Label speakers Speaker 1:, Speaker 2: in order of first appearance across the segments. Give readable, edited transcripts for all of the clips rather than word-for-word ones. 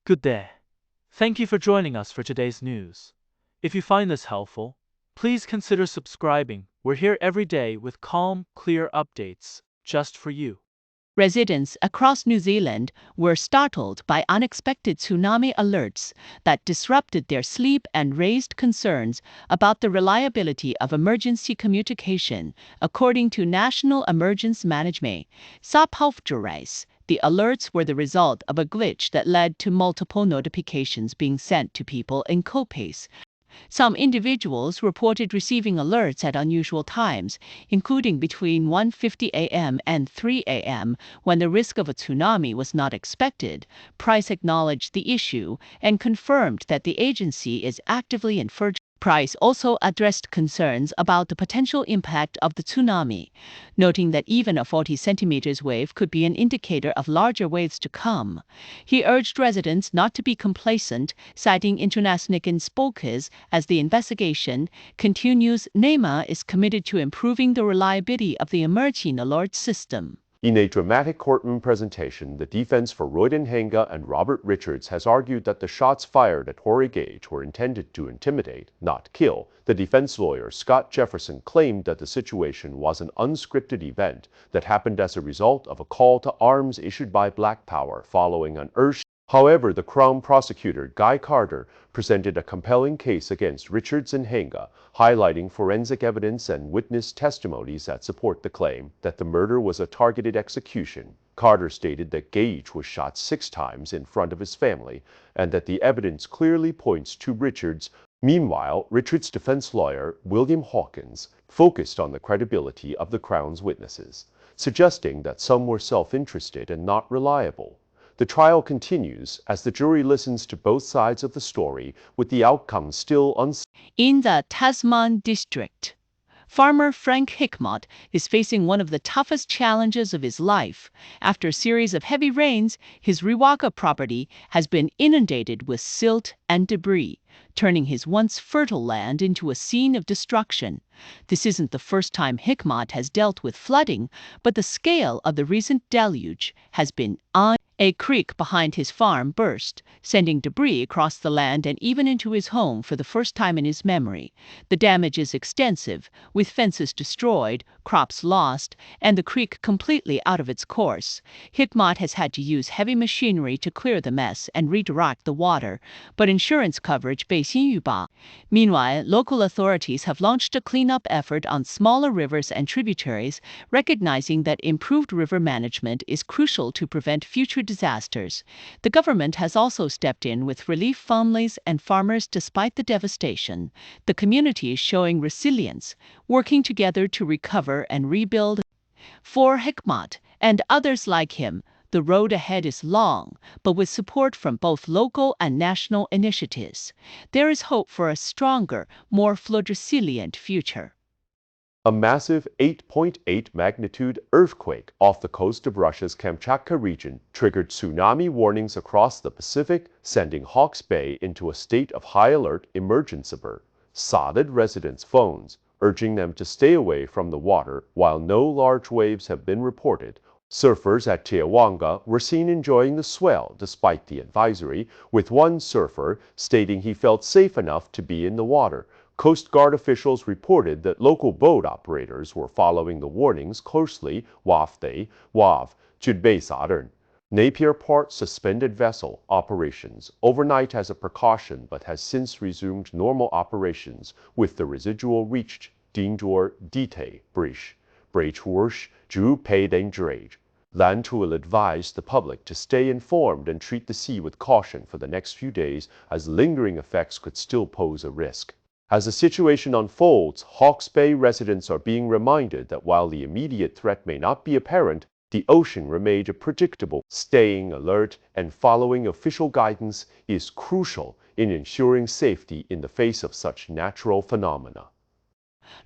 Speaker 1: Good day. Thank you for joining us for today's news. If you find this helpful, please consider subscribing. We're here every day with calm, clear updates just for you.
Speaker 2: Residents across New Zealand were startled by unexpected tsunami alerts that disrupted their sleep and raised concerns about the reliability of emergency communication, according to National Emergency Management. Saphaufjurais. The alerts were the result of a glitch that led to multiple notifications being sent to people in Kopes. Some individuals reported receiving alerts at unusual times, including between 1:50 a.m. and 3 a.m., when the risk of a tsunami was not expected. Price acknowledged the issue and confirmed that the agency is actively enforcing. Price also addressed concerns about the potential impact of the tsunami, noting that even a 40 centimeters wave could be an indicator of larger waves to come. He urged residents not to be complacent, citing international spokes as the investigation continues. NEMA is committed to improving the reliability of the emerging alert system.
Speaker 3: In a dramatic courtroom presentation, the defense for Royden Henga and Robert Richards has argued that the shots fired at Hori Gage were intended to intimidate, not kill. The defense lawyer, Scott Jefferson, claimed that the situation was an unscripted event that happened as a result of a call to arms issued by Black Power following an urge. However, the Crown prosecutor, Guy Carter, presented a compelling case against Richards and Henga, highlighting forensic evidence and witness testimonies that support the claim that the murder was a targeted execution. Carter stated that Gage was shot 6 times in front of his family and that the evidence clearly points to Richards. Meanwhile, Richards' defense lawyer, William Hawkins, focused on the credibility of the Crown's witnesses, suggesting that some were self-interested and not reliable. The trial continues as the jury listens to both sides of the story, with the outcome still uncertain.
Speaker 2: In the Tasman district, farmer Frank Hickmott is facing one of the toughest challenges of his life. After a series of heavy rains, his Riwaka property has been inundated with silt and debris, turning his once fertile land into a scene of destruction. This isn't the first time Hickmott has dealt with flooding, but the scale of the recent deluge has been a creek behind his farm burst, sending debris across the land and even into his home for the first time in his memory. The damage is extensive, with fences destroyed, crops lost, and the creek completely out of its course. Hickmott has had to use heavy machinery to clear the mess and redirect the water, but insurance coverage 被新预保. Meanwhile, local authorities have launched a cleanup effort on smaller rivers and tributaries, recognizing that improved river management is crucial to prevent future disasters. The government has also stepped in with relief families and farmers despite the devastation. The community is showing resilience, working together to recover and rebuild. For Hickmott and others like him, the road ahead is long, but with support from both local and national initiatives, there is hope for a stronger, more flood-resilient future.
Speaker 3: A massive 8.8 magnitude earthquake off the coast of Russia's Kamchatka region triggered tsunami warnings across the Pacific, sending Hawke's Bay into a state of high alert emergency. Sodded residents' phones, urging them to stay away from the water while no large waves have been reported. Surfers at Tiawanga were seen enjoying the swell despite the advisory, with one surfer stating he felt safe enough to be in the water. Coast Guard officials reported that local boat operators were following the warnings closely. WAV, Judbeisadern. Napier Port suspended vessel operations overnight as a precaution, but has since resumed normal operations, with the residual reached Dinjor Dite Brish. Brachwursch, Ju Pei Dangerage. Land will advise the public to stay informed and treat the sea with caution for the next few days, as lingering effects could still pose a risk. As the situation unfolds, Hawke's Bay residents are being reminded that while the immediate threat may not be apparent, the ocean remains predictable. Staying alert and following official guidance is crucial in ensuring safety in the face of such natural phenomena.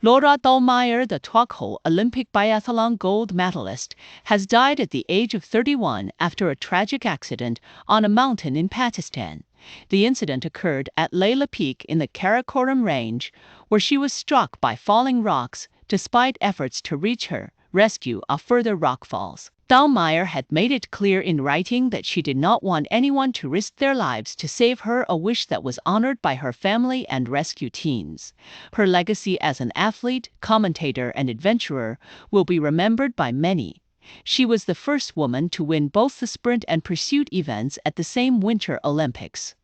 Speaker 2: Laura Dahlmeier, the 12-hole Olympic biathlon gold medalist, has died at the age of 31 after a tragic accident on a mountain in Pakistan. The incident occurred at Layla Peak in the Karakoram Range, where she was struck by falling rocks despite efforts to reach her, rescue of further rockfalls. Dahlmeier had made it clear in writing that she did not want anyone to risk their lives to save her, a wish that was honored by her family and rescue teams. Her legacy as an athlete, commentator, and adventurer will be remembered by many. She was the first woman to win both the sprint and pursuit events at the same Winter Olympics.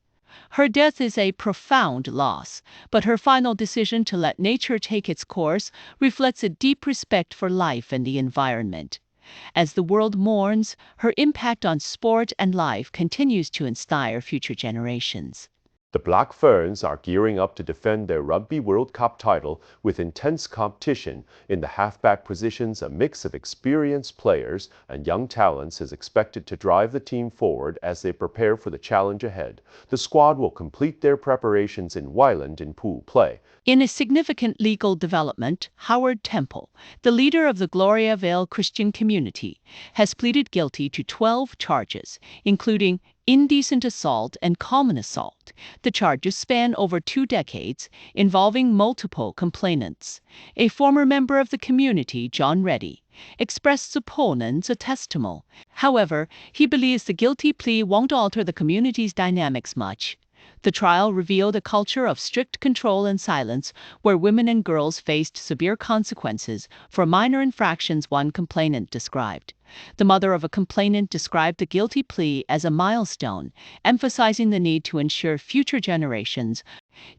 Speaker 2: Her death is a profound loss, but her final decision to let nature take its course reflects a deep respect for life and the environment. As the world mourns, her impact on sport and life continues to inspire future generations.
Speaker 3: The Black Ferns are gearing up to defend their Rugby World Cup title with intense competition. In the halfback positions, a mix of experienced players and young talents is expected to drive the team forward as they prepare for the challenge ahead. The squad will complete their preparations in Wyland in pool play.
Speaker 2: In a significant legal development, Howard Temple, the leader of the Gloria Vale Christian community, has pleaded guilty to 12 charges, including indecent assault and common assault. The charges span over 2 decades, involving multiple complainants. A former member of the community, John Reddy, expressed opponents a testimony. However, he believes the guilty plea won't alter the community's dynamics much. The trial revealed a culture of strict control and silence where women and girls faced severe consequences for minor infractions, one complainant described. The mother of a complainant described the guilty plea as a milestone, emphasizing the need to ensure future generations.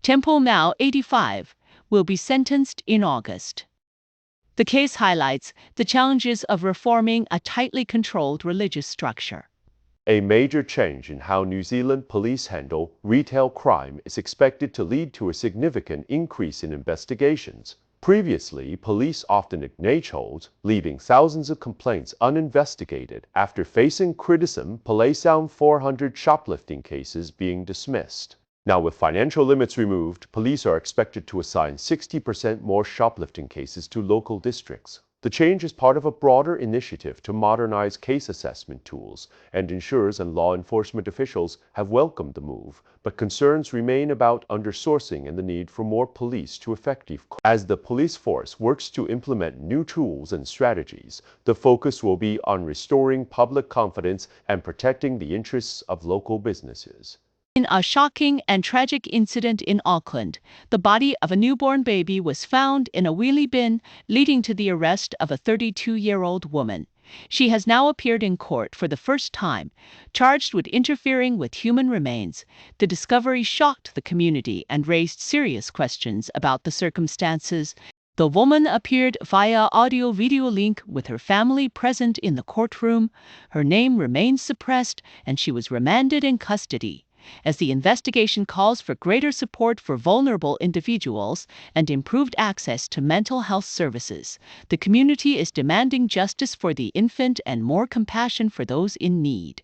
Speaker 2: Temple, now 85, will be sentenced in August. The case highlights the challenges of reforming a tightly controlled religious structure.
Speaker 3: A major change in how New Zealand police handle retail crime is expected to lead to a significant increase in investigations. Previously, police often ignored holds, leaving thousands of complaints uninvestigated. After facing criticism, police found 400 shoplifting cases being dismissed. Now, with financial limits removed, police are expected to assign 60% more shoplifting cases to local districts. The change is part of a broader initiative to modernize case assessment tools, and insurers and law enforcement officials have welcomed the move, but concerns remain about undersourcing and the need for more police to effective. As the police force works to implement new tools and strategies, the focus will be on restoring public confidence and protecting the interests of local businesses.
Speaker 2: In a shocking and tragic incident in Auckland, the body of a newborn baby was found in a wheelie bin, leading to the arrest of a 32-year-old woman. She has now appeared in court for the first time, charged with interfering with human remains. The discovery shocked the community and raised serious questions about the circumstances. The woman appeared via audio-video link with her family present in the courtroom. Her name remains suppressed, and she was remanded in custody. As the investigation calls for greater support for vulnerable individuals and improved access to mental health services, the community is demanding justice for the infant and more compassion for those in need.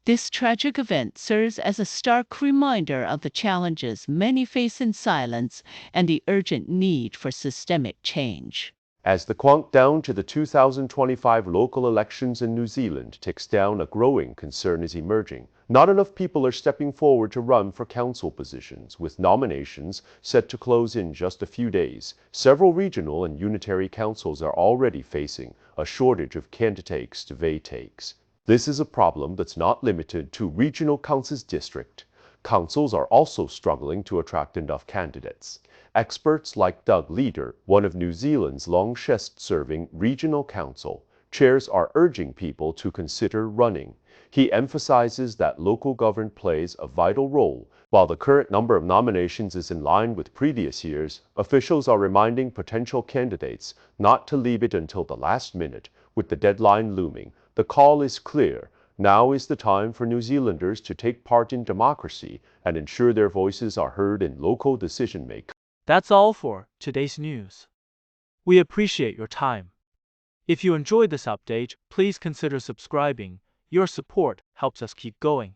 Speaker 2: This tragic event serves as a stark reminder of the challenges many face in silence and the urgent need for systemic change.
Speaker 3: As the countdown to the 2025 local elections in New Zealand ticks down, a growing concern is emerging. Not enough people are stepping forward to run for council positions, with nominations set to close in just a few days. Several regional and unitary councils are already facing a shortage of candidates to vacancies. This is a problem that's not limited to regional councils district. Councils are also struggling to attract enough candidates. Experts like Doug Leader, one of New Zealand's longest-serving regional council chairs, are urging people to consider running. He emphasizes that local government plays a vital role. While the current number of nominations is in line with previous years, officials are reminding potential candidates not to leave it until the last minute. With the deadline looming, the call is clear. Now is the time for New Zealanders to take part in democracy and ensure their voices are heard in local decision-making.
Speaker 1: That's all for today's news. We appreciate your time. If you enjoyed this update, please consider subscribing. Your support helps us keep going.